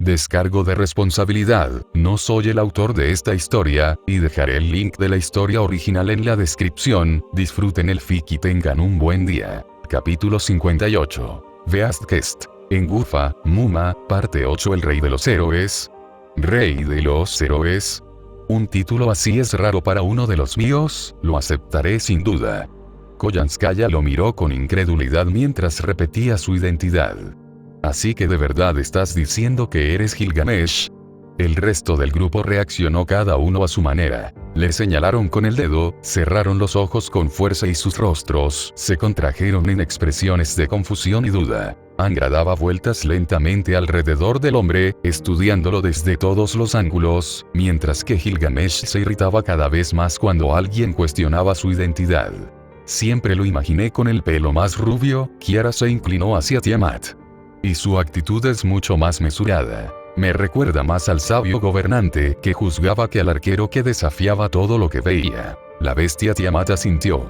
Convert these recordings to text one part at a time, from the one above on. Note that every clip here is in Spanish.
Descargo de responsabilidad, no soy el autor de esta historia, y dejaré el link de la historia original en la descripción. Disfruten el fic y tengan un buen día. Capítulo 58. Beastquest. En Gufa, Muma, parte 8. El rey de los héroes. Rey de los héroes. Un título así es raro para uno de los míos, lo aceptaré sin duda. Koyanskaya lo miró con incredulidad mientras repetía su identidad. ¿Así que de verdad estás diciendo que eres Gilgamesh? El resto del grupo reaccionó cada uno a su manera. Le señalaron con el dedo, cerraron los ojos con fuerza y sus rostros se contrajeron en expresiones de confusión y duda. Angra daba vueltas lentamente alrededor del hombre, estudiándolo desde todos los ángulos, mientras que Gilgamesh se irritaba cada vez más cuando alguien cuestionaba su identidad. Siempre lo imaginé con el pelo más rubio. Kiara se inclinó hacia Tiamat. Y su actitud es mucho más mesurada. Me recuerda más al sabio gobernante que juzgaba que al arquero que desafiaba todo lo que veía. La bestia Tiamat asintió.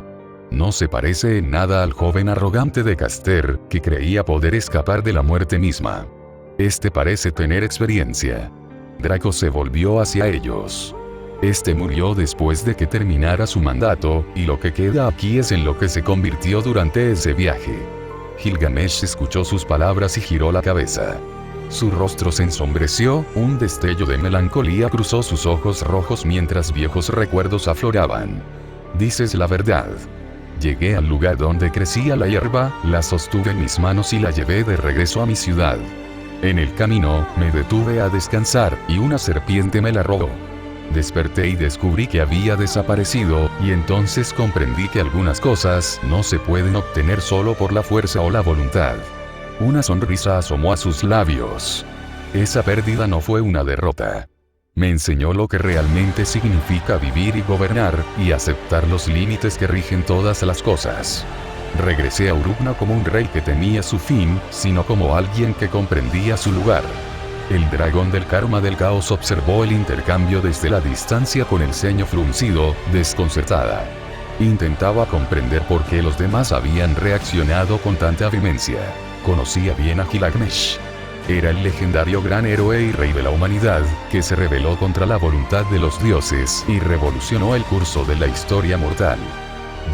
No se parece en nada al joven arrogante de Caster, que creía poder escapar de la muerte misma. Este parece tener experiencia. Draco se volvió hacia ellos. Este murió después de que terminara su mandato, y lo que queda aquí es en lo que se convirtió durante ese viaje. Gilgamesh escuchó sus palabras y giró la cabeza. Su rostro se ensombreció, un destello de melancolía cruzó sus ojos rojos mientras viejos recuerdos afloraban. Dices la verdad. Llegué al lugar donde crecía la hierba, la sostuve en mis manos y la llevé de regreso a mi ciudad. En el camino, me detuve a descansar, y una serpiente me la robó. Desperté y descubrí que había desaparecido, y entonces comprendí que algunas cosas no se pueden obtener solo por la fuerza o la voluntad. Una sonrisa asomó a sus labios. Esa pérdida no fue una derrota. Me enseñó lo que realmente significa vivir y gobernar, y aceptar los límites que rigen todas las cosas. Regresé a Urukna como un rey que temía su fin, sino como alguien que comprendía su lugar. El dragón del karma del caos observó el intercambio desde la distancia con el ceño fruncido, desconcertada. Intentaba comprender por qué los demás habían reaccionado con tanta vehemencia. Conocía bien a Gilgamesh. Era el legendario gran héroe y rey de la humanidad, que se rebeló contra la voluntad de los dioses y revolucionó el curso de la historia mortal.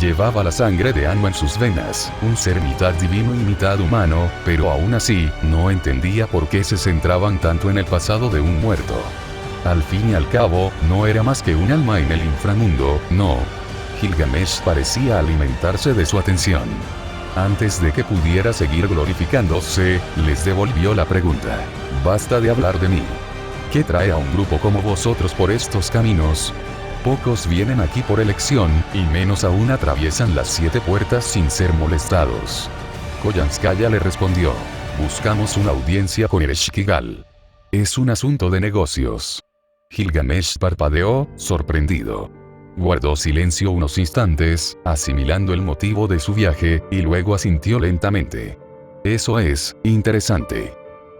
Llevaba la sangre de Anu en sus venas, un ser mitad divino y mitad humano, pero aún así, no entendía por qué se centraban tanto en el pasado de un muerto. Al fin y al cabo, no era más que un alma en el inframundo, no. Gilgamesh parecía alimentarse de su atención. Antes de que pudiera seguir glorificándose, les devolvió la pregunta. Basta de hablar de mí. ¿Qué trae a un grupo como vosotros por estos caminos? Pocos vienen aquí por elección, y menos aún atraviesan las 7 puertas sin ser molestados. Koyanskaya le respondió. Buscamos una audiencia con Ereshkigal. Es un asunto de negocios. Gilgamesh parpadeó, sorprendido. Guardó silencio unos instantes, asimilando el motivo de su viaje, y luego asintió lentamente. Eso es interesante.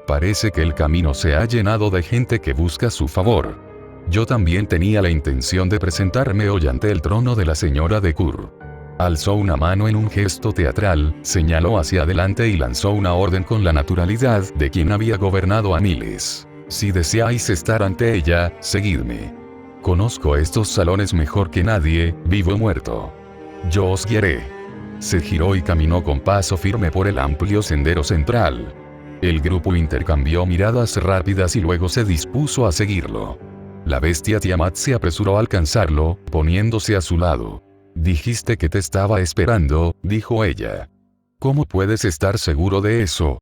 Parece que el camino se ha llenado de gente que busca su favor. Yo también tenía la intención de presentarme hoy ante el trono de la señora de Kur. Alzó una mano en un gesto teatral, señaló hacia adelante y lanzó una orden con la naturalidad de quien había gobernado a miles. Si deseáis estar ante ella, seguidme. Conozco estos salones mejor que nadie, vivo o muerto. Yo os guiaré. Se giró y caminó con paso firme por el amplio sendero central. El grupo intercambió miradas rápidas y luego se dispuso a seguirlo. La bestia Tiamat se apresuró a alcanzarlo, poniéndose a su lado. Dijiste que te estaba esperando, dijo ella. ¿Cómo puedes estar seguro de eso?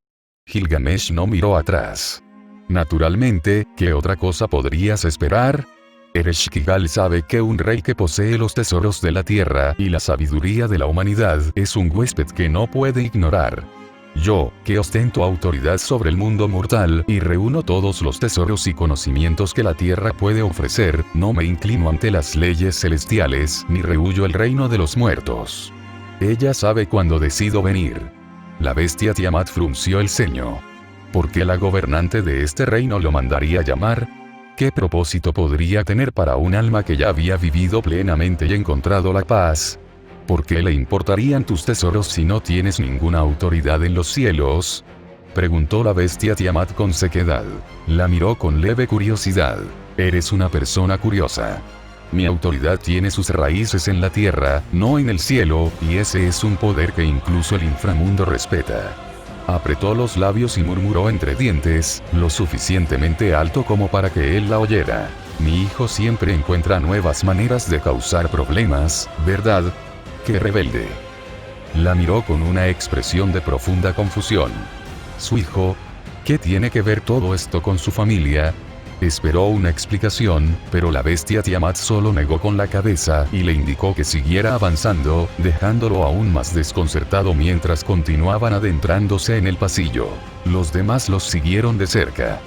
Gilgamesh no miró atrás. Naturalmente, ¿qué otra cosa podrías esperar? Ereshkigal sabe que un rey que posee los tesoros de la tierra y la sabiduría de la humanidad es un huésped que no puede ignorar. Yo, que ostento autoridad sobre el mundo mortal y reúno todos los tesoros y conocimientos que la tierra puede ofrecer, no me inclino ante las leyes celestiales ni rehuyo el reino de los muertos. Ella sabe cuándo decido venir. La bestia Tiamat frunció el ceño. ¿Por qué la gobernante de este reino lo mandaría llamar? ¿Qué propósito podría tener para un alma que ya había vivido plenamente y encontrado la paz? ¿Por qué le importarían tus tesoros si no tienes ninguna autoridad en los cielos? Preguntó la bestia Tiamat con sequedad. La miró con leve curiosidad. Eres una persona curiosa. Mi autoridad tiene sus raíces en la tierra, no en el cielo, y ese es un poder que incluso el inframundo respeta. Apretó los labios y murmuró entre dientes, lo suficientemente alto como para que él la oyera. Mi hijo siempre encuentra nuevas maneras de causar problemas, ¿verdad? ¡Qué rebelde! La miró con una expresión de profunda confusión. ¿Su hijo? ¿Qué tiene que ver todo esto con su familia? Esperó una explicación, pero la bestia Tiamat solo negó con la cabeza y le indicó que siguiera avanzando, dejándolo aún más desconcertado mientras continuaban adentrándose en el pasillo. Los demás los siguieron de cerca.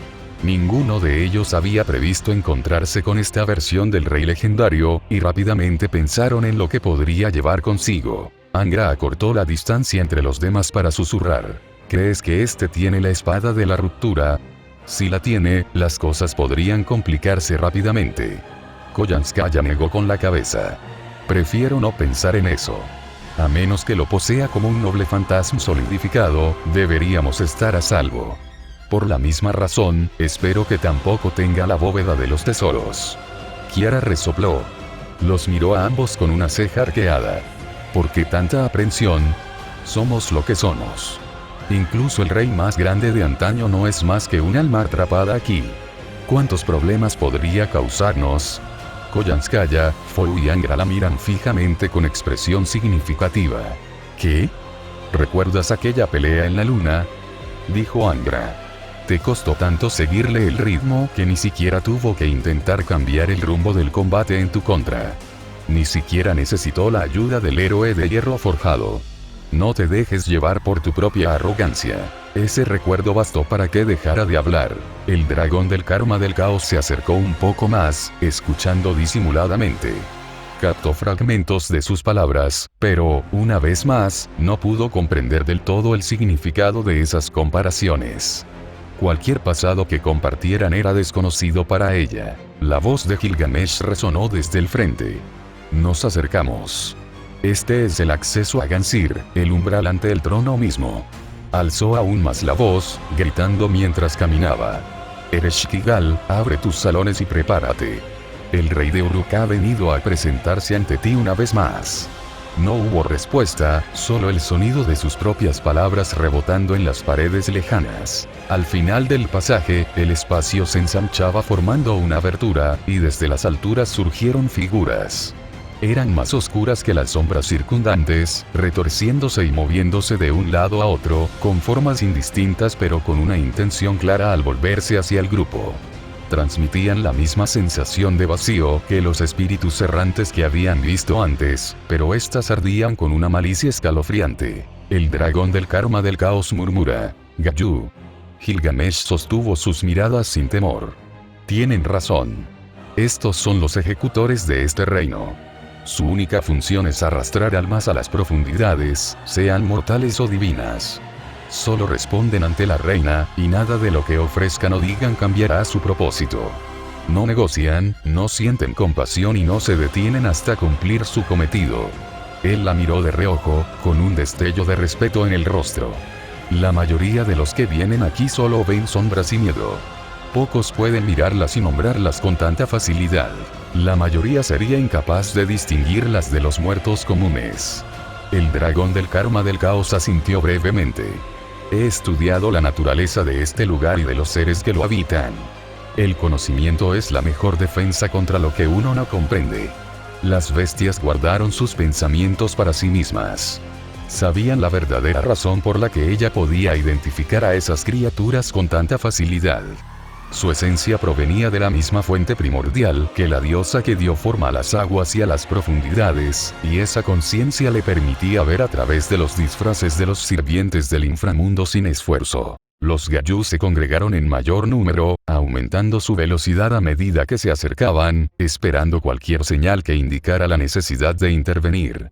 Ninguno de ellos había previsto encontrarse con esta versión del rey legendario, y rápidamente pensaron en lo que podría llevar consigo. Angra acortó la distancia entre los demás para susurrar. ¿Crees que este tiene la espada de la ruptura? Si la tiene, las cosas podrían complicarse rápidamente. Koyanskaya negó con la cabeza. Prefiero no pensar en eso. A menos que lo posea como un noble fantasma solidificado, deberíamos estar a salvo. Por la misma razón, espero que tampoco tenga la bóveda de los tesoros. Kiara resopló. Los miró a ambos con una ceja arqueada. ¿Por qué tanta aprensión? Somos lo que somos. Incluso el rey más grande de antaño no es más que un alma atrapada aquí. ¿Cuántos problemas podría causarnos? Koyanskaya, Fou y Angra la miran fijamente con expresión significativa. ¿Qué? ¿Recuerdas aquella pelea en la luna? Dijo Angra. Te costó tanto seguirle el ritmo que ni siquiera tuvo que intentar cambiar el rumbo del combate en tu contra. Ni siquiera necesitó la ayuda del héroe de hierro forjado. No te dejes llevar por tu propia arrogancia. Ese recuerdo bastó para que dejara de hablar. El dragón del karma del caos se acercó un poco más, escuchando disimuladamente. Captó fragmentos de sus palabras, pero, una vez más, no pudo comprender del todo el significado de esas comparaciones. Cualquier pasado que compartieran era desconocido para ella. La voz de Gilgamesh resonó desde el frente. Nos acercamos. Este es el acceso a Gansir, el umbral ante el trono mismo. Alzó aún más la voz, gritando mientras caminaba. Ereshkigal, abre tus salones y prepárate. El rey de Uruk ha venido a presentarse ante ti una vez más. No hubo respuesta, solo el sonido de sus propias palabras rebotando en las paredes lejanas. Al final del pasaje, el espacio se ensanchaba formando una abertura, y desde las alturas surgieron figuras. Eran más oscuras que las sombras circundantes, retorciéndose y moviéndose de un lado a otro, con formas indistintas pero con una intención clara al volverse hacia el grupo. Transmitían la misma sensación de vacío que los espíritus errantes que habían visto antes, pero estas ardían con una malicia escalofriante. El dragón del karma del caos murmura. Gayu. Gilgamesh sostuvo sus miradas sin temor. Tienen razón. Estos son los ejecutores de este reino. Su única función es arrastrar almas a las profundidades, sean mortales o divinas. Solo responden ante la reina, y nada de lo que ofrezcan o digan cambiará su propósito. No negocian, no sienten compasión y no se detienen hasta cumplir su cometido. Él la miró de reojo, con un destello de respeto en el rostro. La mayoría de los que vienen aquí solo ven sombras y miedo. Pocos pueden mirarlas y nombrarlas con tanta facilidad. La mayoría sería incapaz de distinguirlas de los muertos comunes. El dragón del karma del caos asintió brevemente. He estudiado la naturaleza de este lugar y de los seres que lo habitan. El conocimiento es la mejor defensa contra lo que uno no comprende. Las bestias guardaron sus pensamientos para sí mismas. Sabían la verdadera razón por la que ella podía identificar a esas criaturas con tanta facilidad. Su esencia provenía de la misma fuente primordial que la diosa que dio forma a las aguas y a las profundidades, y esa conciencia le permitía ver a través de los disfraces de los sirvientes del inframundo sin esfuerzo. Los Gayu se congregaron en mayor número, aumentando su velocidad a medida que se acercaban, esperando cualquier señal que indicara la necesidad de intervenir.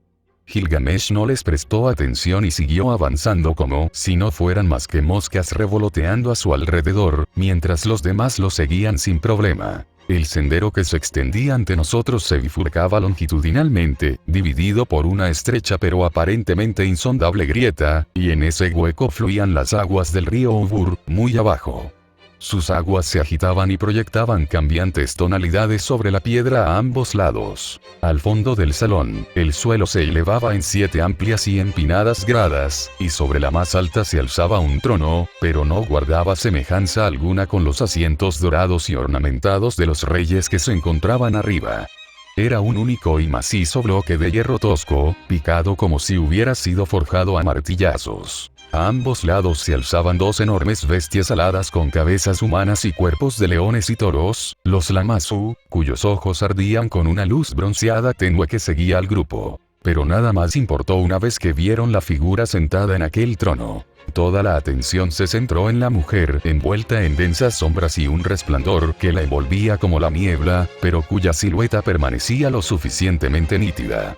Gilgamesh no les prestó atención y siguió avanzando como si no fueran más que moscas revoloteando a su alrededor, mientras los demás lo seguían sin problema. El sendero que se extendía ante nosotros se bifurcaba longitudinalmente, dividido por una estrecha pero aparentemente insondable grieta, y en ese hueco fluían las aguas del río Ubur, muy abajo. Sus aguas se agitaban y proyectaban cambiantes tonalidades sobre la piedra a ambos lados. Al fondo del salón, el suelo se elevaba en 7 amplias y empinadas gradas, y sobre la más alta se alzaba un trono, pero no guardaba semejanza alguna con los asientos dorados y ornamentados de los reyes que se encontraban arriba. Era un único y macizo bloque de hierro tosco, picado como si hubiera sido forjado a martillazos. A ambos lados se alzaban 2 enormes bestias aladas con cabezas humanas y cuerpos de leones y toros, los Lamassu, cuyos ojos ardían con una luz bronceada tenue que seguía al grupo. Pero nada más importó una vez que vieron la figura sentada en aquel trono. Toda la atención se centró en la mujer envuelta en densas sombras y un resplandor que la envolvía como la niebla, pero cuya silueta permanecía lo suficientemente nítida.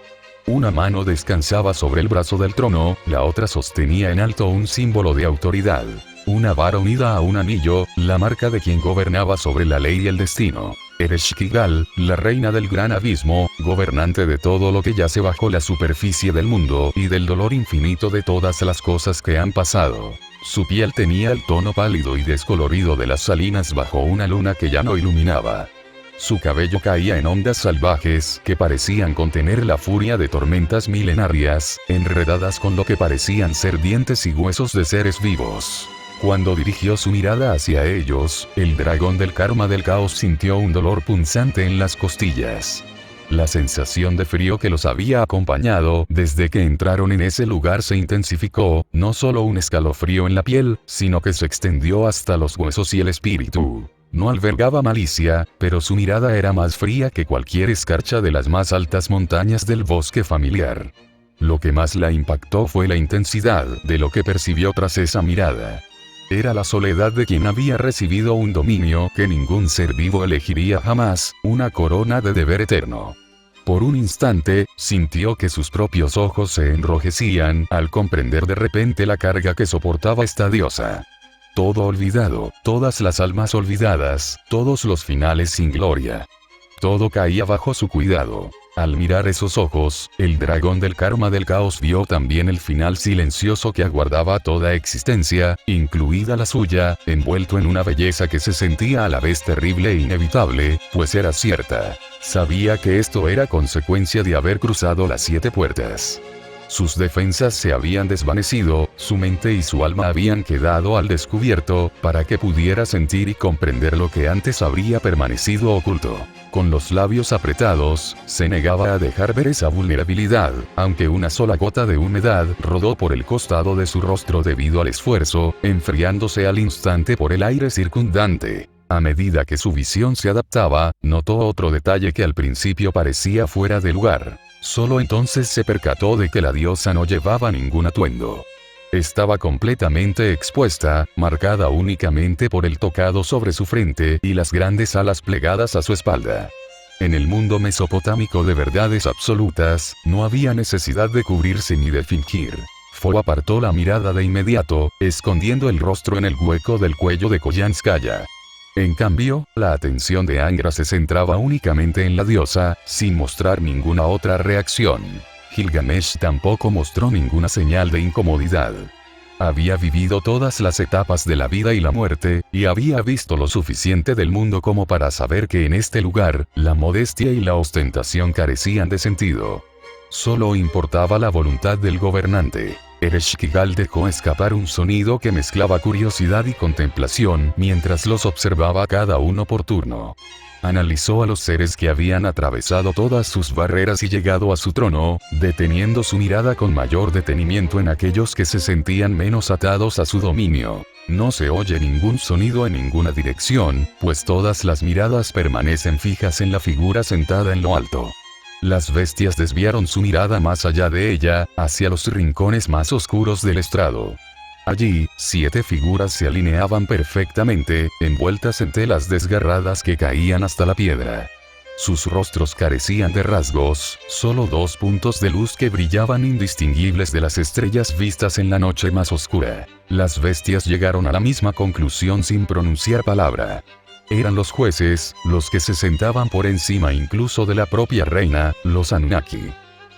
Una mano descansaba sobre el brazo del trono, la otra sostenía en alto un símbolo de autoridad. Una vara unida a un anillo, la marca de quien gobernaba sobre la ley y el destino. Ereshkigal, la reina del gran abismo, gobernante de todo lo que yace bajo la superficie del mundo y del dolor infinito de todas las cosas que han pasado. Su piel tenía el tono pálido y descolorido de las salinas bajo una luna que ya no iluminaba. Su cabello caía en ondas salvajes que parecían contener la furia de tormentas milenarias, enredadas con lo que parecían ser dientes y huesos de seres vivos. Cuando dirigió su mirada hacia ellos, el dragón del karma del caos sintió un dolor punzante en las costillas. La sensación de frío que los había acompañado desde que entraron en ese lugar se intensificó, no solo un escalofrío en la piel, sino que se extendió hasta los huesos y el espíritu. No albergaba malicia, pero su mirada era más fría que cualquier escarcha de las más altas montañas del bosque familiar. Lo que más la impactó fue la intensidad de lo que percibió tras esa mirada. Era la soledad de quien había recibido un dominio que ningún ser vivo elegiría jamás, una corona de deber eterno. Por un instante, sintió que sus propios ojos se enrojecían al comprender de repente la carga que soportaba esta diosa. Todo olvidado, todas las almas olvidadas, todos los finales sin gloria. Todo caía bajo su cuidado. Al mirar esos ojos, el dragón del karma del caos vio también el final silencioso que aguardaba toda existencia, incluida la suya, envuelto en una belleza que se sentía a la vez terrible e inevitable, pues era cierta. Sabía que esto era consecuencia de haber cruzado las 7 puertas. Sus defensas se habían desvanecido, su mente y su alma habían quedado al descubierto, para que pudiera sentir y comprender lo que antes habría permanecido oculto. Con los labios apretados, se negaba a dejar ver esa vulnerabilidad, aunque una sola gota de humedad rodó por el costado de su rostro debido al esfuerzo, enfriándose al instante por el aire circundante. A medida que su visión se adaptaba, notó otro detalle que al principio parecía fuera de lugar. Solo entonces se percató de que la diosa no llevaba ningún atuendo. Estaba completamente expuesta, marcada únicamente por el tocado sobre su frente y las grandes alas plegadas a su espalda. En el mundo mesopotámico de verdades absolutas, no había necesidad de cubrirse ni de fingir. Fo apartó la mirada de inmediato, escondiendo el rostro en el hueco del cuello de Koyanskaya. En cambio, la atención de Angra se centraba únicamente en la diosa, sin mostrar ninguna otra reacción. Gilgamesh tampoco mostró ninguna señal de incomodidad. Había vivido todas las etapas de la vida y la muerte, y había visto lo suficiente del mundo como para saber que en este lugar, la modestia y la ostentación carecían de sentido. Solo importaba la voluntad del gobernante. Ereshkigal dejó escapar un sonido que mezclaba curiosidad y contemplación mientras los observaba cada uno por turno. Analizó a los seres que habían atravesado todas sus barreras y llegado a su trono, deteniendo su mirada con mayor detenimiento en aquellos que se sentían menos atados a su dominio. No se oye ningún sonido en ninguna dirección, pues todas las miradas permanecen fijas en la figura sentada en lo alto. Las bestias desviaron su mirada más allá de ella, hacia los rincones más oscuros del estrado. Allí, 7 figuras se alineaban perfectamente, envueltas en telas desgarradas que caían hasta la piedra. Sus rostros carecían de rasgos, solo 2 puntos de luz que brillaban indistinguibles de las estrellas vistas en la noche más oscura. Las bestias llegaron a la misma conclusión sin pronunciar palabra. Eran los jueces, los que se sentaban por encima incluso de la propia reina, los Anunnaki.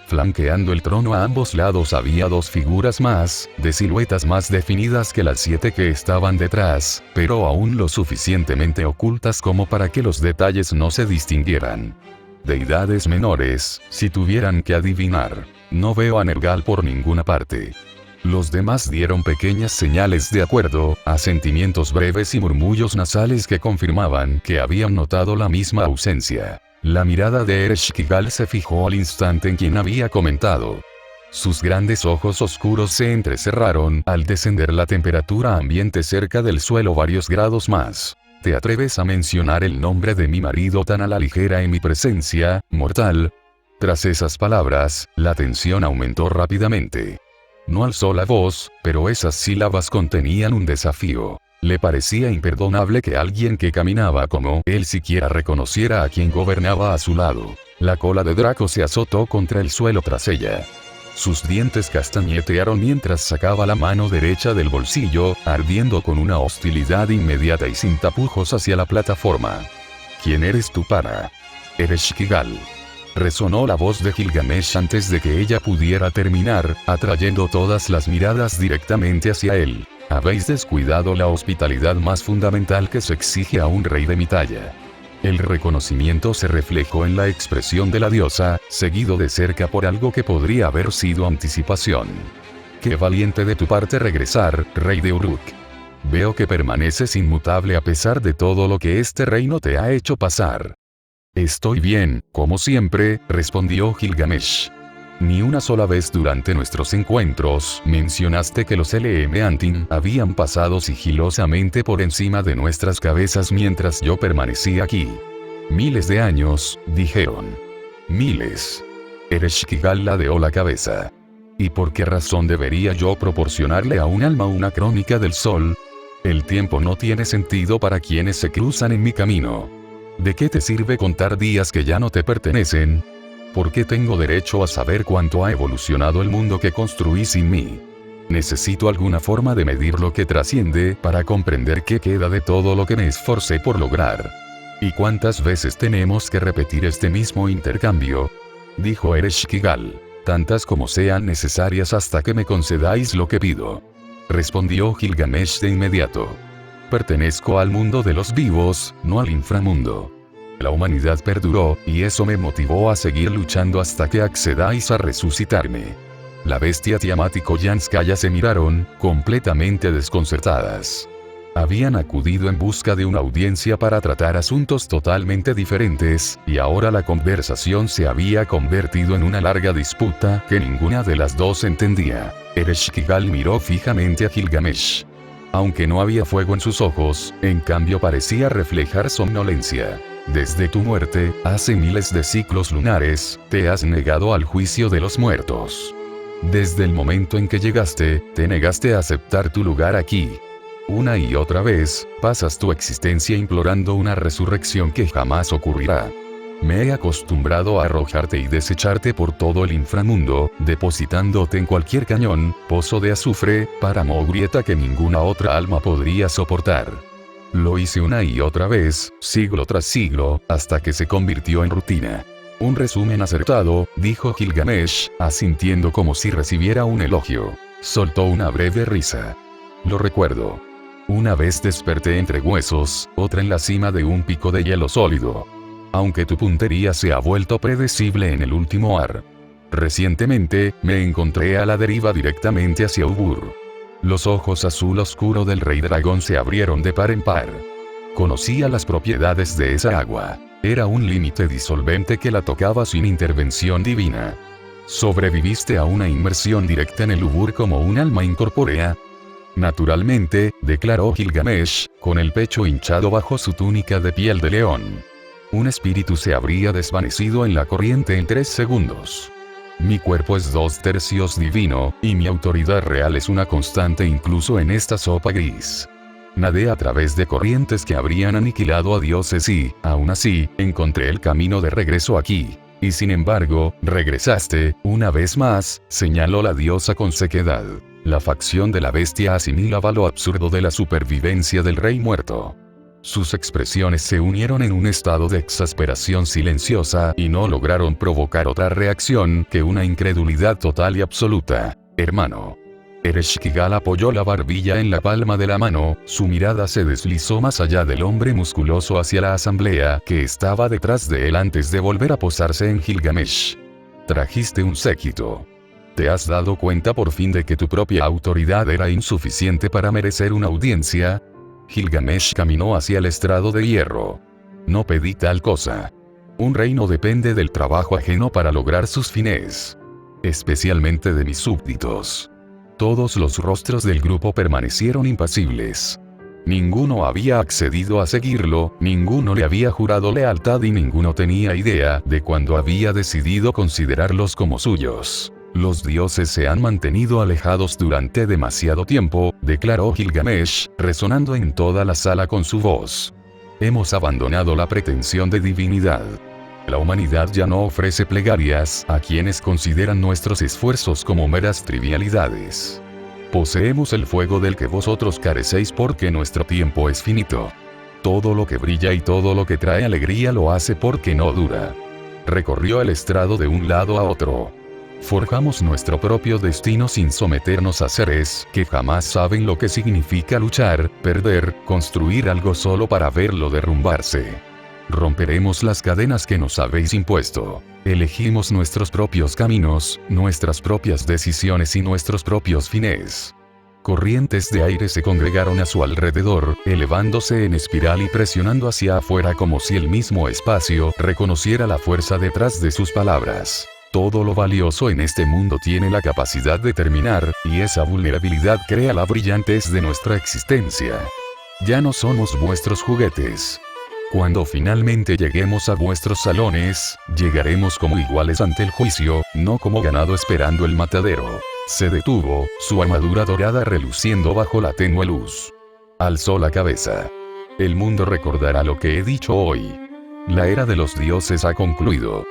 Flanqueando el trono a ambos lados había dos figuras más, de siluetas más definidas que las 7 que estaban detrás, pero aún lo suficientemente ocultas como para que los detalles no se distinguieran. Deidades menores, si tuvieran que adivinar. No veo a Nergal por ninguna parte. Los demás dieron pequeñas señales de acuerdo, asentimientos breves y murmullos nasales que confirmaban que habían notado la misma ausencia. La mirada de Ereshkigal se fijó al instante en quien había comentado. Sus grandes ojos oscuros se entrecerraron al descender la temperatura ambiente cerca del suelo varios grados más. ¿Te atreves a mencionar el nombre de mi marido tan a la ligera en mi presencia, mortal? Tras esas palabras, la tensión aumentó rápidamente. No alzó la voz, pero esas sílabas contenían un desafío. Le parecía imperdonable que alguien que caminaba como él siquiera reconociera a quien gobernaba a su lado. La cola de Draco se azotó contra el suelo tras ella. Sus dientes castañetearon mientras sacaba la mano derecha del bolsillo, ardiendo con una hostilidad inmediata y sin tapujos hacia la plataforma. ¿Quién eres tú para? Ereshkigal. Resonó la voz de Gilgamesh antes de que ella pudiera terminar, atrayendo todas las miradas directamente hacia él. Habéis descuidado la hospitalidad más fundamental que se exige a un rey de mi talla. El reconocimiento se reflejó en la expresión de la diosa, seguido de cerca por algo que podría haber sido anticipación. Qué valiente de tu parte regresar, rey de Uruk. Veo que permaneces inmutable a pesar de todo lo que este reino te ha hecho pasar. Estoy bien, como siempre, respondió Gilgamesh. Ni una sola vez durante nuestros encuentros mencionaste que los Antin habían pasado sigilosamente por encima de nuestras cabezas mientras yo permanecí aquí. Miles de años, dijeron. Miles. Ereshkigal ladeó la cabeza. ¿Y por qué razón debería yo proporcionarle a un alma una crónica del sol? El tiempo no tiene sentido para quienes se cruzan en mi camino. ¿De qué te sirve contar días que ya no te pertenecen? ¿Por qué tengo derecho a saber cuánto ha evolucionado el mundo que construí sin mí? Necesito alguna forma de medir lo que trasciende para comprender qué queda de todo lo que me esforcé por lograr. ¿Y cuántas veces tenemos que repetir este mismo intercambio? Dijo Ereshkigal. Tantas como sean necesarias hasta que me concedáis lo que pido. Respondió Gilgamesh de inmediato. Pertenezco al mundo de los vivos, no al inframundo. La humanidad perduró, y eso me motivó a seguir luchando hasta que accedáis a resucitarme. La bestia Tiamat y Koyanskaya se miraron, completamente desconcertadas. Habían acudido en busca de una audiencia para tratar asuntos totalmente diferentes, y ahora la conversación se había convertido en una larga disputa que ninguna de las dos entendía. Ereshkigal miró fijamente a Gilgamesh. Aunque no había fuego en sus ojos, en cambio parecía reflejar somnolencia. Desde tu muerte, hace miles de ciclos lunares, te has negado al juicio de los muertos. Desde el momento en que llegaste, te negaste a aceptar tu lugar aquí. Una y otra vez, pasas tu existencia implorando una resurrección que jamás ocurrirá. Me he acostumbrado a arrojarte y desecharte por todo el inframundo, depositándote en cualquier cañón, pozo de azufre, páramo o grieta que ninguna otra alma podría soportar. Lo hice una y otra vez, siglo tras siglo, hasta que se convirtió en rutina. Un resumen acertado, dijo Gilgamesh, asintiendo como si recibiera un elogio. Soltó una breve risa. Lo recuerdo. Una vez desperté entre huesos, otra en la cima de un pico de hielo sólido. Aunque tu puntería se ha vuelto predecible en el último ar. Recientemente, me encontré a la deriva directamente hacia Ubur. Los ojos azul oscuro del rey dragón se abrieron de par en par. Conocía las propiedades de esa agua. Era un límite disolvente que la tocaba sin intervención divina. ¿Sobreviviste a una inmersión directa en el Ubur como un alma incorpórea? Naturalmente, declaró Gilgamesh, con el pecho hinchado bajo su túnica de piel de león. Un espíritu se habría desvanecido en la corriente en 3 segundos. Mi cuerpo es 2/3 divino, y mi autoridad real es una constante incluso en esta sopa gris. Nadé a través de corrientes que habrían aniquilado a dioses y, aún así, encontré el camino de regreso aquí. Y sin embargo, regresaste, una vez más, señaló la diosa con sequedad. La facción de la bestia asimilaba lo absurdo de la supervivencia del rey muerto. Sus expresiones se unieron en un estado de exasperación silenciosa y no lograron provocar otra reacción que una incredulidad total y absoluta. Hermano. Ereshkigal apoyó la barbilla en la palma de la mano, su mirada se deslizó más allá del hombre musculoso hacia la asamblea que estaba detrás de él antes de volver a posarse en Gilgamesh. Trajiste un séquito. ¿Te has dado cuenta por fin de que tu propia autoridad era insuficiente para merecer una audiencia? Gilgamesh caminó hacia el estrado de hierro. No pedí tal cosa. Un reino depende del trabajo ajeno para lograr sus fines. Especialmente de mis súbditos. Todos los rostros del grupo permanecieron impasibles. Ninguno había accedido a seguirlo, ninguno le había jurado lealtad y ninguno tenía idea de cuándo había decidido considerarlos como suyos. Los dioses se han mantenido alejados durante demasiado tiempo, declaró Gilgamesh, resonando en toda la sala con su voz. Hemos abandonado la pretensión de divinidad. La humanidad ya no ofrece plegarias a quienes consideran nuestros esfuerzos como meras trivialidades. Poseemos el fuego del que vosotros carecéis porque nuestro tiempo es finito. Todo lo que brilla y todo lo que trae alegría lo hace porque no dura. Recorrió el estrado de un lado a otro. Forjamos nuestro propio destino sin someternos a seres que jamás saben lo que significa luchar, perder, construir algo solo para verlo derrumbarse. Romperemos las cadenas que nos habéis impuesto. Elegimos nuestros propios caminos, nuestras propias decisiones y nuestros propios fines. Corrientes de aire se congregaron a su alrededor, elevándose en espiral y presionando hacia afuera como si el mismo espacio reconociera la fuerza detrás de sus palabras. Todo lo valioso en este mundo tiene la capacidad de terminar, y esa vulnerabilidad crea la brillantez de nuestra existencia. Ya no somos vuestros juguetes. Cuando finalmente lleguemos a vuestros salones, llegaremos como iguales ante el juicio, no como ganado esperando el matadero. Se detuvo, su armadura dorada reluciendo bajo la tenue luz. Alzó la cabeza. El mundo recordará lo que he dicho hoy. La era de los dioses ha concluido.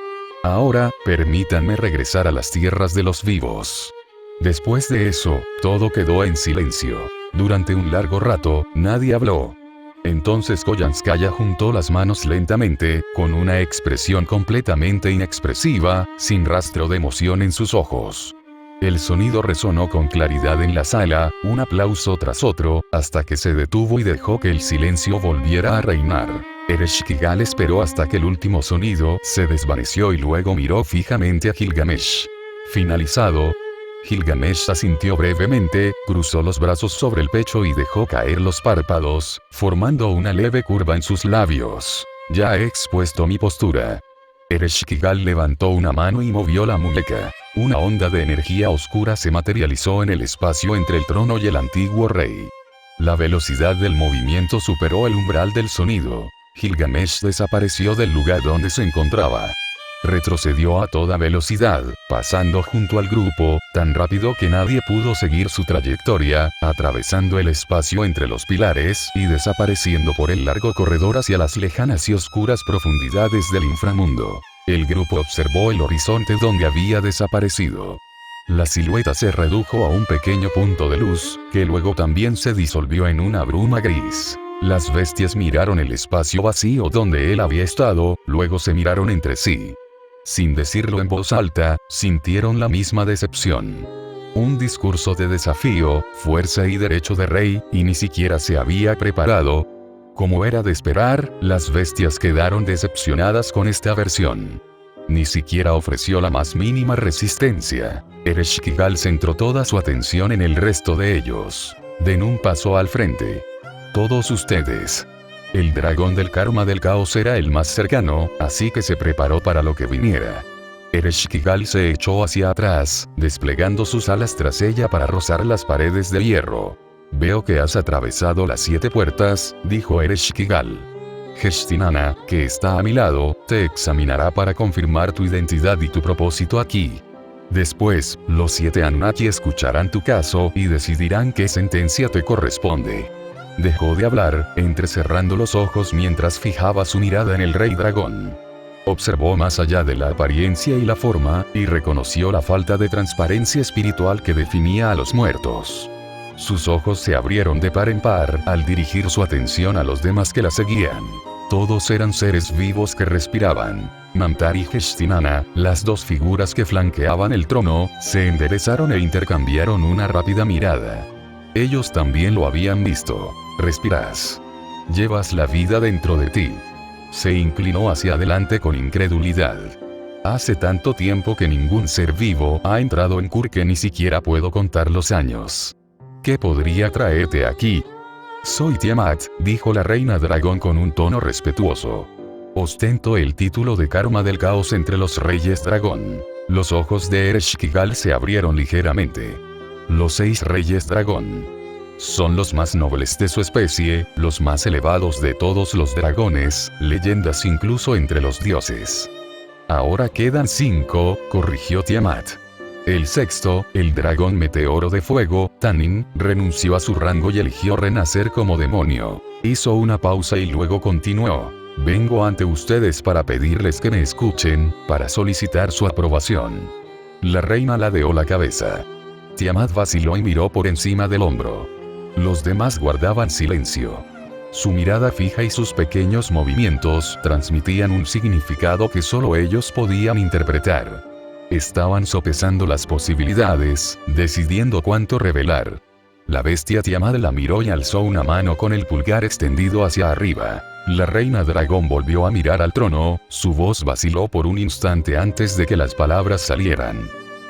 Ahora, permítanme regresar a las tierras de los vivos. Después de eso, todo quedó en silencio. Durante un largo rato, nadie habló. Entonces Koyanskaya juntó las manos lentamente, con una expresión completamente inexpresiva, sin rastro de emoción en sus ojos. El sonido resonó con claridad en la sala, un aplauso tras otro, hasta que se detuvo y dejó que el silencio volviera a reinar. Ereshkigal esperó hasta que el último sonido se desvaneció y luego miró fijamente a Gilgamesh. Finalizado, Gilgamesh asintió brevemente, cruzó los brazos sobre el pecho y dejó caer los párpados, formando una leve curva en sus labios. Ya he expuesto mi postura. Ereshkigal levantó una mano y movió la muñeca. Una onda de energía oscura se materializó en el espacio entre el trono y el antiguo rey. La velocidad del movimiento superó el umbral del sonido. Gilgamesh desapareció del lugar donde se encontraba. Retrocedió a toda velocidad, pasando junto al grupo, tan rápido que nadie pudo seguir su trayectoria, atravesando el espacio entre los pilares y desapareciendo por el largo corredor hacia las lejanas y oscuras profundidades del inframundo. El grupo observó el horizonte donde había desaparecido. La silueta se redujo a un pequeño punto de luz, que luego también se disolvió en una bruma gris. Las bestias miraron el espacio vacío donde él había estado, luego se miraron entre sí. Sin decirlo en voz alta, sintieron la misma decepción. Un discurso de desafío, fuerza y derecho de rey, y ni siquiera se había preparado. Como era de esperar, las bestias quedaron decepcionadas con esta versión. Ni siquiera ofreció la más mínima resistencia. Ereshkigal centró toda su atención en el resto de ellos. Den un paso al frente. Todos ustedes. El dragón del karma del caos era el más cercano, así que se preparó para lo que viniera. Ereshkigal se echó hacia atrás, desplegando sus alas tras ella para rozar las paredes de hierro. Veo que has atravesado las 7 puertas, dijo Ereshkigal. Geshtinana, que está a mi lado, te examinará para confirmar tu identidad y tu propósito aquí. Después, los 7 Anunnaki escucharán tu caso y decidirán qué sentencia te corresponde. Dejó de hablar, entrecerrando los ojos mientras fijaba su mirada en el rey dragón. Observó más allá de la apariencia y la forma, y reconoció la falta de transparencia espiritual que definía a los muertos. Sus ojos se abrieron de par en par al dirigir su atención a los demás que la seguían. Todos eran seres vivos que respiraban. Namtar y Gestinana, las dos figuras que flanqueaban el trono, se enderezaron e intercambiaron una rápida mirada. Ellos también lo habían visto. Respiras. Llevas la vida dentro de ti. Se inclinó hacia adelante con incredulidad. Hace tanto tiempo que ningún ser vivo ha entrado en Kur que ni siquiera puedo contar los años. ¿Qué podría traerte aquí? Soy Tiamat, dijo la reina dragón con un tono respetuoso. Ostento el título de Karma del caos entre los reyes dragón. Los ojos de Ereshkigal se abrieron ligeramente. Los 6 reyes dragón son los más nobles de su especie, los más elevados de todos los dragones, leyendas incluso entre los dioses. Ahora quedan 5, corrigió Tiamat. El sexto, el dragón meteoro de fuego, Tanin, renunció a su rango y eligió renacer como demonio. Hizo una pausa y luego continuó. Vengo ante ustedes para pedirles que me escuchen, para solicitar su aprobación. La reina ladeó la cabeza. Tiamat vaciló y miró por encima del hombro. Los demás guardaban silencio. Su mirada fija y sus pequeños movimientos transmitían un significado que solo ellos podían interpretar. Estaban sopesando las posibilidades, decidiendo cuánto revelar. La bestia Tiamat la miró y alzó una mano con el pulgar extendido hacia arriba. La reina dragón volvió a mirar al trono, su voz vaciló por un instante antes de que las palabras salieran.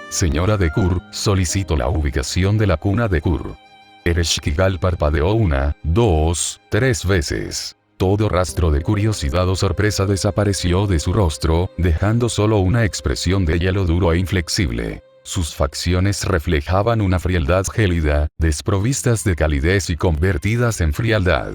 Señora de Kur, solicito la ubicación de la cuna de Kur. Ereshkigal parpadeó 1, 2, 3 veces. Todo rastro de curiosidad o sorpresa desapareció de su rostro, dejando solo una expresión de hielo duro e inflexible. Sus facciones reflejaban una frialdad gélida, desprovistas de calidez y convertidas en frialdad.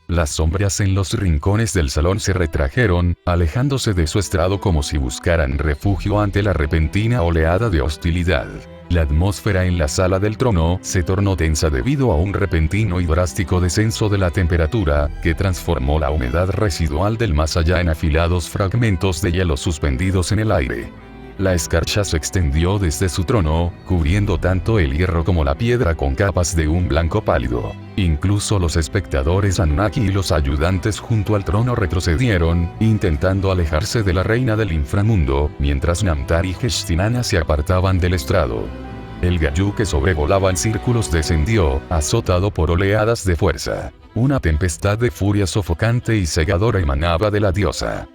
Las sombras en los rincones del salón se retrajeron, alejándose de su estrado como si buscaran refugio ante la repentina oleada de hostilidad. La atmósfera en la sala del trono se tornó tensa debido a un repentino y drástico descenso de la temperatura, que transformó la humedad residual del más allá en afilados fragmentos de hielo suspendidos en el aire. La escarcha se extendió desde su trono, cubriendo tanto el hierro como la piedra con capas de un blanco pálido. Incluso los espectadores Anunnaki y los ayudantes junto al trono retrocedieron, intentando alejarse de la reina del inframundo, mientras Namtar y Gestinana se apartaban del estrado. El Gayú que sobrevolaba en círculos descendió, azotado por oleadas de fuerza. Una tempestad de furia sofocante y cegadora emanaba de la diosa.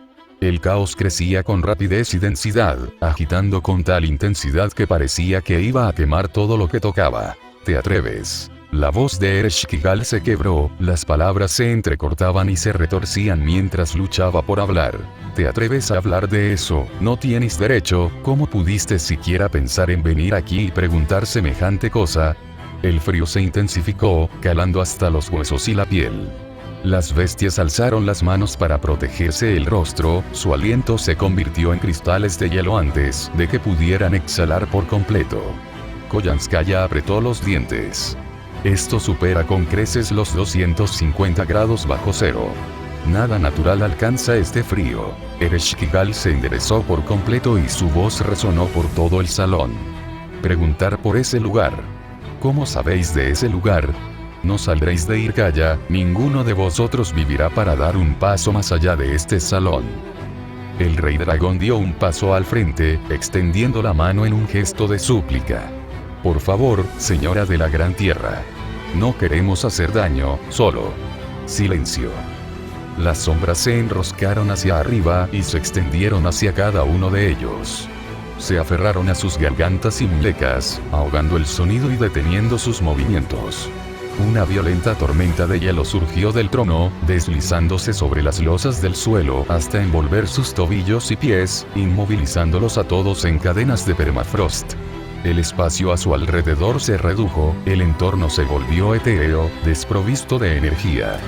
El caos crecía con rapidez y densidad, agitando con tal intensidad que parecía que iba a quemar todo lo que tocaba. ¿Te atreves? La voz de Ereshkigal se quebró, las palabras se entrecortaban y se retorcían mientras luchaba por hablar. ¿Te atreves a hablar de eso? No tienes derecho, ¿cómo pudiste siquiera pensar en venir aquí y preguntar semejante cosa? El frío se intensificó, calando hasta los huesos y la piel. Las bestias alzaron las manos para protegerse el rostro, su aliento se convirtió en cristales de hielo antes de que pudieran exhalar por completo. Koyanskaya apretó los dientes. Esto supera con creces los 250 grados bajo cero. Nada natural alcanza este frío. Ereshkigal se enderezó por completo y su voz resonó por todo el salón. Preguntar por ese lugar. ¿Cómo sabéis de ese lugar? No saldréis de Irkaya, ninguno de vosotros vivirá para dar un paso más allá de este salón. El rey dragón dio un paso al frente, extendiendo la mano en un gesto de súplica. Por favor, señora de la gran tierra. No queremos hacer daño, solo. Silencio. Las sombras se enroscaron hacia arriba y se extendieron hacia cada uno de ellos. Se aferraron a sus gargantas y mulecas, ahogando el sonido y deteniendo sus movimientos. Una violenta tormenta de hielo surgió del trono, deslizándose sobre las losas del suelo hasta envolver sus tobillos y pies, inmovilizándolos a todos en cadenas de permafrost. El espacio a su alrededor se redujo, el entorno se volvió etéreo, desprovisto de energía.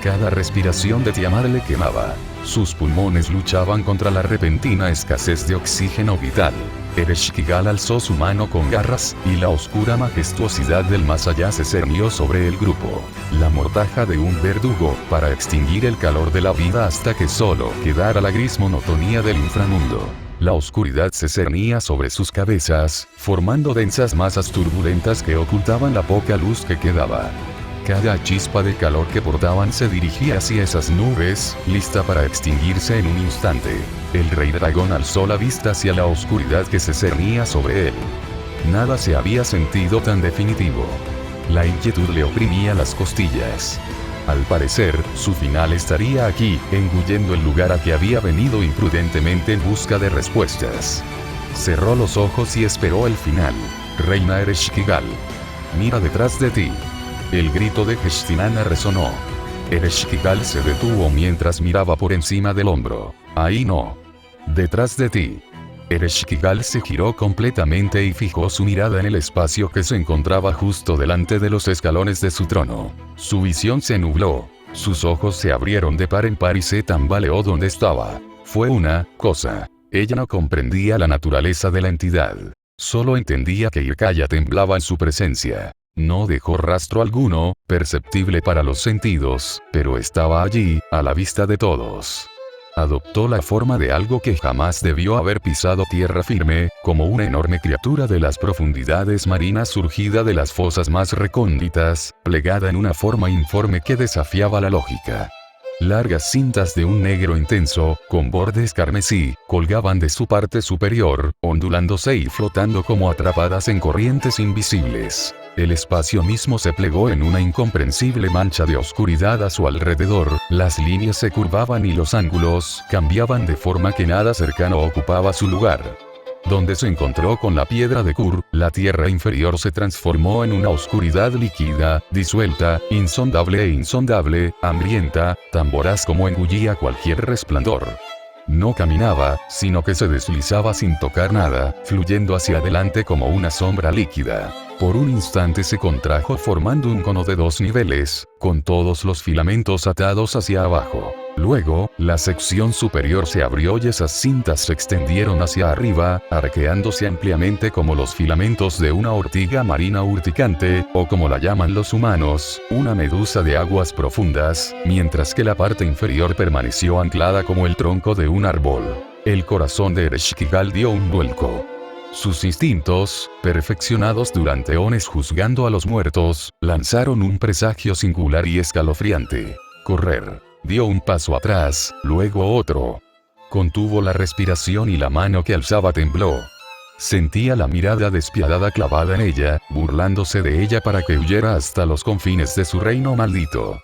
Cada respiración de Tiamat le quemaba. Sus pulmones luchaban contra la repentina escasez de oxígeno vital. Ereshkigal alzó su mano con garras, y la oscura majestuosidad del más allá se cernió sobre el grupo. La mortaja de un verdugo, para extinguir el calor de la vida hasta que solo quedara la gris monotonía del inframundo. La oscuridad se cernía sobre sus cabezas, formando densas masas turbulentas que ocultaban la poca luz que quedaba. Cada chispa de calor que portaban se dirigía hacia esas nubes, lista para extinguirse en un instante. El rey dragón alzó la vista hacia la oscuridad que se cernía sobre él. Nada se había sentido tan definitivo. La inquietud le oprimía las costillas. Al parecer, su final estaría aquí, engullendo el lugar a que había venido imprudentemente en busca de respuestas. Cerró los ojos y esperó el final. Reina Ereshkigal. Mira detrás de ti. El grito de Geshtinana resonó. Ereshkigal se detuvo mientras miraba por encima del hombro. Ahí no. Detrás de ti. Ereshkigal se giró completamente y fijó su mirada en el espacio que se encontraba justo delante de los escalones de su trono. Su visión se nubló. Sus ojos se abrieron de par en par y se tambaleó donde estaba. Fue una cosa. Ella no comprendía la naturaleza de la entidad. Solo entendía que Irkaya temblaba en su presencia. No dejó rastro alguno, perceptible para los sentidos, pero estaba allí, a la vista de todos. Adoptó la forma de algo que jamás debió haber pisado tierra firme, como una enorme criatura de las profundidades marinas surgida de las fosas más recónditas, plegada en una forma informe que desafiaba la lógica. Largas cintas de un negro intenso, con bordes carmesí, colgaban de su parte superior, ondulándose y flotando como atrapadas en corrientes invisibles. El espacio mismo se plegó en una incomprensible mancha de oscuridad a su alrededor, las líneas se curvaban y los ángulos cambiaban de forma que nada cercano ocupaba su lugar. Donde se encontró con la piedra de Kur, la tierra inferior se transformó en una oscuridad líquida, disuelta, insondable, hambrienta, tan voraz como engullía cualquier resplandor. No caminaba, sino que se deslizaba sin tocar nada, fluyendo hacia adelante como una sombra líquida. Por un instante se contrajo formando un cono de 2 niveles, con todos los filamentos atados hacia abajo. Luego, la sección superior se abrió y esas cintas se extendieron hacia arriba, arqueándose ampliamente como los filamentos de una ortiga marina urticante, o como la llaman los humanos, una medusa de aguas profundas, mientras que la parte inferior permaneció anclada como el tronco de un árbol. El corazón de Ereshkigal dio un vuelco. Sus instintos, perfeccionados durante eones juzgando a los muertos, lanzaron un presagio singular y escalofriante. Correr. Dio un paso atrás, luego otro. Contuvo la respiración y la mano que alzaba tembló. Sentía la mirada despiadada clavada en ella, burlándose de ella para que huyera hasta los confines de su reino maldito.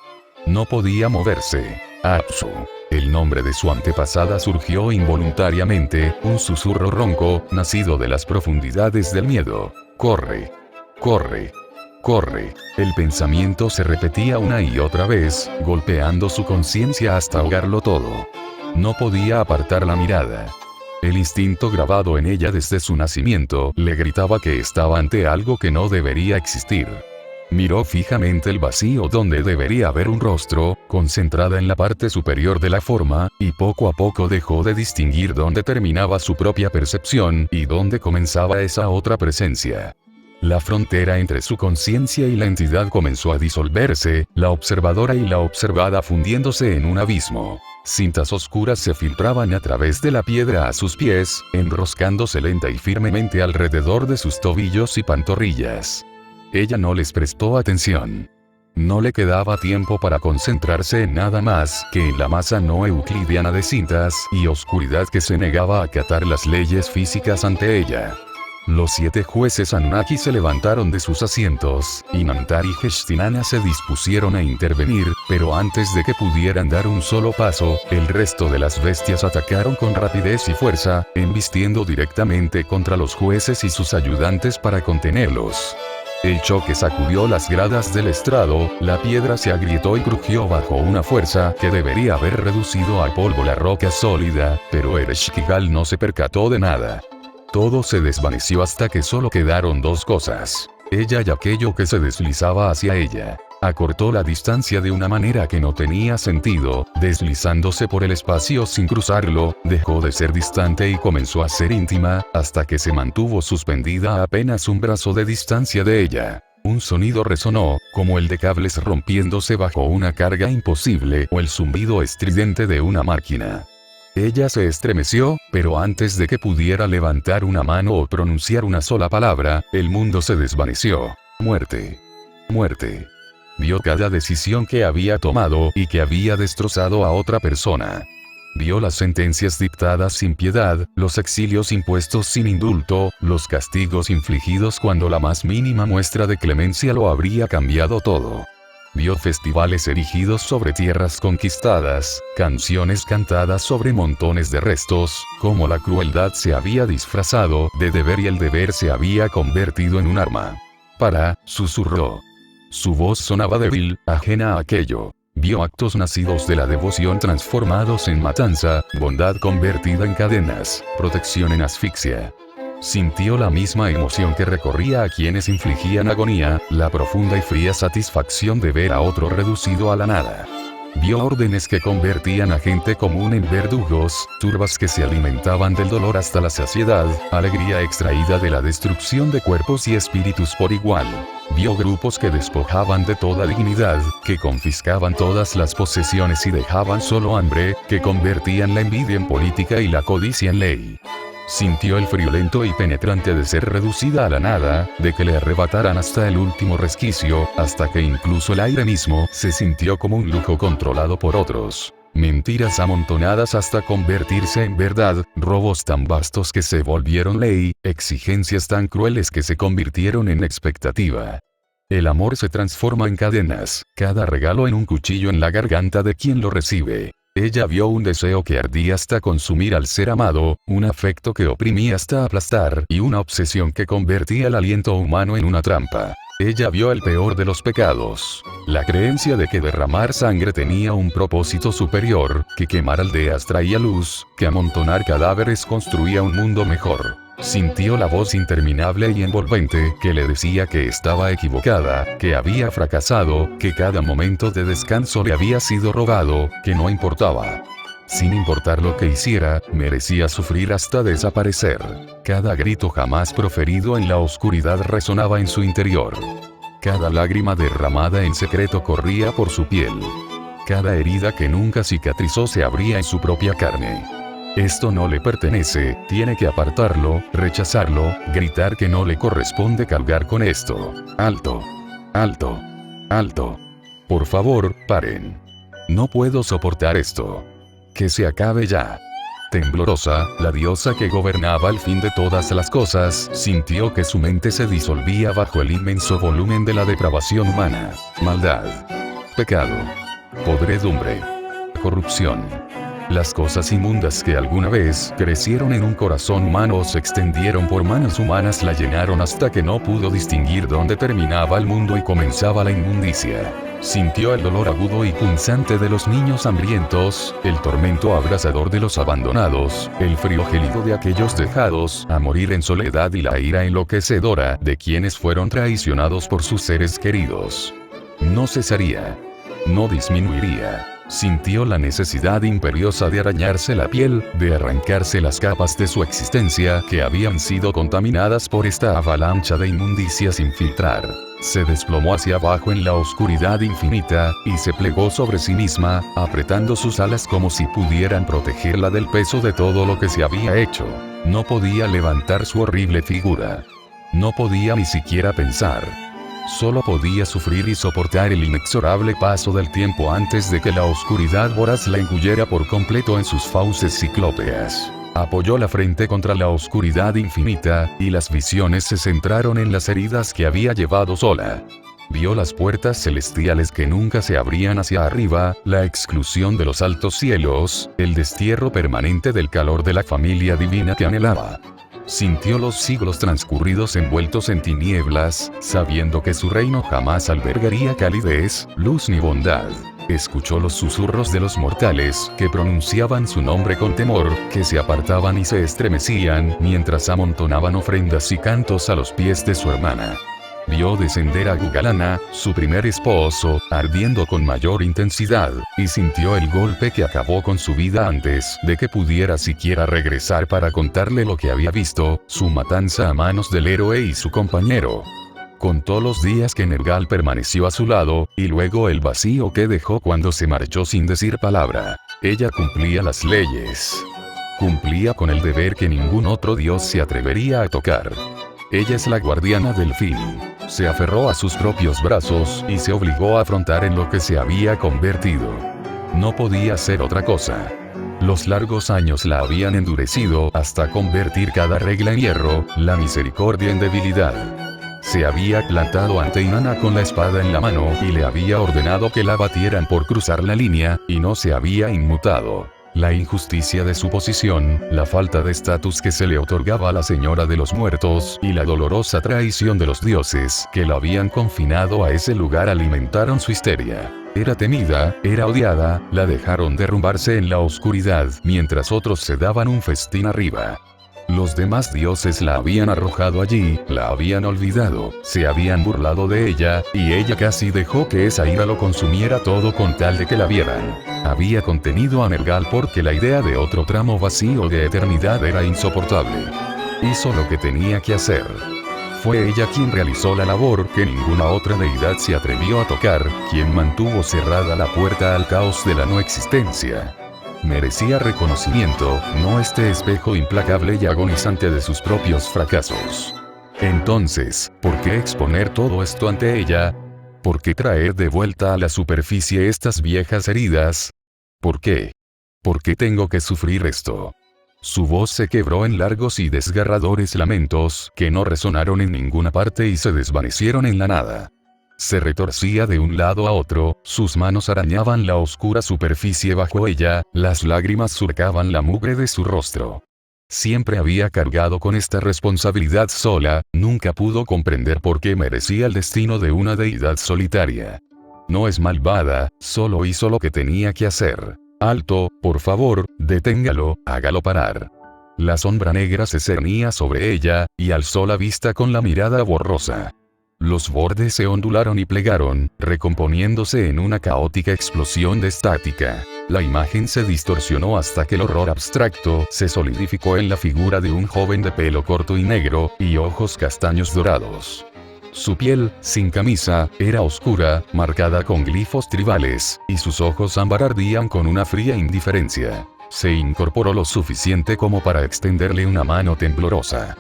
No podía moverse. Apsu. El nombre de su antepasada surgió involuntariamente, un susurro ronco, nacido de las profundidades del miedo. Corre. Corre. Corre. El pensamiento se repetía una y otra vez, golpeando su conciencia hasta ahogarlo todo. No podía apartar la mirada. El instinto grabado en ella desde su nacimiento le gritaba que estaba ante algo que no debería existir. Miró fijamente el vacío donde debería haber un rostro, concentrada en la parte superior de la forma, y poco a poco dejó de distinguir dónde terminaba su propia percepción y dónde comenzaba esa otra presencia. La frontera entre su conciencia y la entidad comenzó a disolverse, la observadora y la observada fundiéndose en un abismo. Cintas oscuras se filtraban a través de la piedra a sus pies, enroscándose lenta y firmemente alrededor de sus tobillos y pantorrillas. Ella no les prestó atención. No le quedaba tiempo para concentrarse en nada más que en la masa no euclidiana de cintas y oscuridad que se negaba a acatar las leyes físicas ante ella. Los 7 jueces Anunnaki se levantaron de sus asientos, y Nantar y Geshtinana se dispusieron a intervenir, pero antes de que pudieran dar un solo paso, el resto de las bestias atacaron con rapidez y fuerza, embistiendo directamente contra los jueces y sus ayudantes para contenerlos. El choque sacudió las gradas del estrado, la piedra se agrietó y crujió bajo una fuerza que debería haber reducido a polvo la roca sólida, pero Ereshkigal no se percató de nada. Todo se desvaneció hasta que solo quedaron 2 cosas: ella y aquello que se deslizaba hacia ella. Acortó la distancia de una manera que no tenía sentido, deslizándose por el espacio sin cruzarlo, dejó de ser distante y comenzó a ser íntima, hasta que se mantuvo suspendida a apenas un brazo de distancia de ella. Un sonido resonó, como el de cables rompiéndose bajo una carga imposible o el zumbido estridente de una máquina. Ella se estremeció, pero antes de que pudiera levantar una mano o pronunciar una sola palabra, el mundo se desvaneció. Muerte. Muerte. Vio cada decisión que había tomado y que había destrozado a otra persona. Vio las sentencias dictadas sin piedad, los exilios impuestos sin indulto, los castigos infligidos cuando la más mínima muestra de clemencia lo habría cambiado todo. Vio festivales erigidos sobre tierras conquistadas, canciones cantadas sobre montones de restos, cómo la crueldad se había disfrazado de deber y el deber se había convertido en un arma. Susurró. Su voz sonaba débil, ajena a aquello. Vio actos nacidos de la devoción transformados en matanza, bondad convertida en cadenas, protección en asfixia. Sintió la misma emoción que recorría a quienes infligían agonía, la profunda y fría satisfacción de ver a otro reducido a la nada. Vio órdenes que convertían a gente común en verdugos, turbas que se alimentaban del dolor hasta la saciedad, alegría extraída de la destrucción de cuerpos y espíritus por igual. Vio grupos que despojaban de toda dignidad, que confiscaban todas las posesiones y dejaban solo hambre, que convertían la envidia en política y la codicia en ley. Sintió el friolento y penetrante de ser reducida a la nada, de que le arrebataran hasta el último resquicio, hasta que incluso el aire mismo se sintió como un lujo controlado por otros. Mentiras amontonadas hasta convertirse en verdad, robos tan vastos que se volvieron ley, exigencias tan crueles que se convirtieron en expectativa. El amor se transforma en cadenas, cada regalo en un cuchillo en la garganta de quien lo recibe. Ella vio un deseo que ardía hasta consumir al ser amado, un afecto que oprimía hasta aplastar y una obsesión que convertía el aliento humano en una trampa. Ella vio el peor de los pecados, la creencia de que derramar sangre tenía un propósito superior, que quemar aldeas traía luz, que amontonar cadáveres construía un mundo mejor. Sintió la voz interminable y envolvente que le decía que estaba equivocada, que había fracasado, que cada momento de descanso le había sido robado, que no importaba. Sin importar lo que hiciera, merecía sufrir hasta desaparecer. Cada grito jamás proferido en la oscuridad resonaba en su interior. Cada lágrima derramada en secreto corría por su piel. Cada herida que nunca cicatrizó se abría en su propia carne. Esto no le pertenece, tiene que apartarlo, rechazarlo, gritar que no le corresponde cargar con esto. Alto. Alto. Alto. Por favor, paren. No puedo soportar esto. Que se acabe ya. Temblorosa, la diosa que gobernaba el fin de todas las cosas, sintió que su mente se disolvía bajo el inmenso volumen de la depravación humana. Maldad. Pecado. Podredumbre. Corrupción. Las cosas inmundas que alguna vez crecieron en un corazón humano o se extendieron por manos humanas la llenaron hasta que no pudo distinguir dónde terminaba el mundo y comenzaba la inmundicia. Sintió el dolor agudo y punzante de los niños hambrientos, el tormento abrasador de los abandonados, el frío gélido de aquellos dejados a morir en soledad y la ira enloquecedora de quienes fueron traicionados por sus seres queridos. No cesaría. No disminuiría. Sintió la necesidad imperiosa de arañarse la piel, de arrancarse las capas de su existencia que habían sido contaminadas por esta avalancha de inmundicia sin filtrar. Se desplomó hacia abajo en la oscuridad infinita, y se plegó sobre sí misma, apretando sus alas como si pudieran protegerla del peso de todo lo que se había hecho. No podía levantar su horrible figura. No podía ni siquiera pensar. Solo podía sufrir y soportar el inexorable paso del tiempo antes de que la oscuridad voraz la engullera por completo en sus fauces ciclópeas. Apoyó la frente contra la oscuridad infinita, y las visiones se centraron en las heridas que había llevado sola. Vio las puertas celestiales que nunca se abrían hacia arriba, la exclusión de los altos cielos, el destierro permanente del calor de la familia divina que anhelaba. Sintió los siglos transcurridos envueltos en tinieblas, sabiendo que su reino jamás albergaría calidez, luz ni bondad. Escuchó los susurros de los mortales, que pronunciaban su nombre con temor, que se apartaban y se estremecían, mientras amontonaban ofrendas y cantos a los pies de su hermana. Vio descender a Gugalana, su primer esposo, ardiendo con mayor intensidad, y sintió el golpe que acabó con su vida antes de que pudiera siquiera regresar para contarle lo que había visto, su matanza a manos del héroe y su compañero. Contó los días que Nergal permaneció a su lado, y luego el vacío que dejó cuando se marchó sin decir palabra. Ella cumplía las leyes. Cumplía con el deber que ningún otro dios se atrevería a tocar. Ella es la guardiana del fin. Se aferró a sus propios brazos y se obligó a afrontar en lo que se había convertido. No podía ser otra cosa. Los largos años la habían endurecido hasta convertir cada regla en hierro, la misericordia en debilidad. Se había plantado ante Inanna con la espada en la mano y le había ordenado que la batieran por cruzar la línea, y no se había inmutado. La injusticia de su posición, la falta de estatus que se le otorgaba a la Señora de los Muertos, y la dolorosa traición de los dioses que la habían confinado a ese lugar alimentaron su histeria. Era temida, era odiada, la dejaron derrumbarse en la oscuridad, mientras otros se daban un festín arriba. Los demás dioses la habían arrojado allí, la habían olvidado, se habían burlado de ella, y ella casi dejó que esa ira lo consumiera todo con tal de que la vieran. Había contenido a Nergal porque la idea de otro tramo vacío de eternidad era insoportable. Hizo lo que tenía que hacer. Fue ella quien realizó la labor que ninguna otra deidad se atrevió a tocar, quien mantuvo cerrada la puerta al caos de la no existencia. Merecía reconocimiento, no este espejo implacable y agonizante de sus propios fracasos. Entonces, ¿por qué exponer todo esto ante ella? ¿Por qué traer de vuelta a la superficie estas viejas heridas? ¿Por qué? ¿Por qué tengo que sufrir esto? Su voz se quebró en largos y desgarradores lamentos, que no resonaron en ninguna parte y se desvanecieron en la nada. Se retorcía de un lado a otro, sus manos arañaban la oscura superficie bajo ella, las lágrimas surcaban la mugre de su rostro. Siempre había cargado con esta responsabilidad sola, nunca pudo comprender por qué merecía el destino de una deidad solitaria. No es malvada, solo hizo lo que tenía que hacer. Alto, por favor, deténgalo, hágalo parar. La sombra negra se cernía sobre ella, y alzó la vista con la mirada borrosa. Los bordes se ondularon y plegaron, recomponiéndose en una caótica explosión de estática. La imagen se distorsionó hasta que el horror abstracto se solidificó en la figura de un joven de pelo corto y negro, y ojos castaños dorados. Su piel, sin camisa, era oscura, marcada con glifos tribales, y sus ojos ámbar ardían con una fría indiferencia. Se incorporó lo suficiente como para extenderle una mano temblorosa.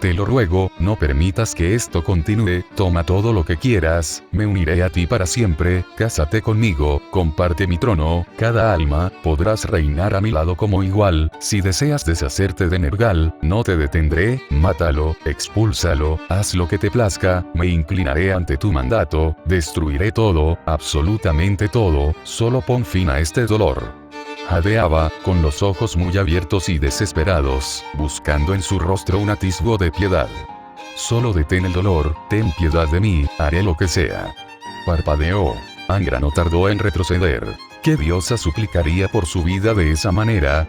Te lo ruego, no permitas que esto continúe, toma todo lo que quieras, me uniré a ti para siempre, cásate conmigo, comparte mi trono, cada alma, podrás reinar a mi lado como igual, si deseas deshacerte de Nergal, no te detendré, mátalo, expúlsalo, haz lo que te plazca, me inclinaré ante tu mandato, destruiré todo, absolutamente todo, solo pon fin a este dolor. Jadeaba, con los ojos muy abiertos y desesperados, buscando en su rostro un atisbo de piedad. Solo detén el dolor, ten piedad de mí, haré lo que sea. Parpadeó. Angra no tardó en retroceder. ¿Qué diosa suplicaría por su vida de esa manera?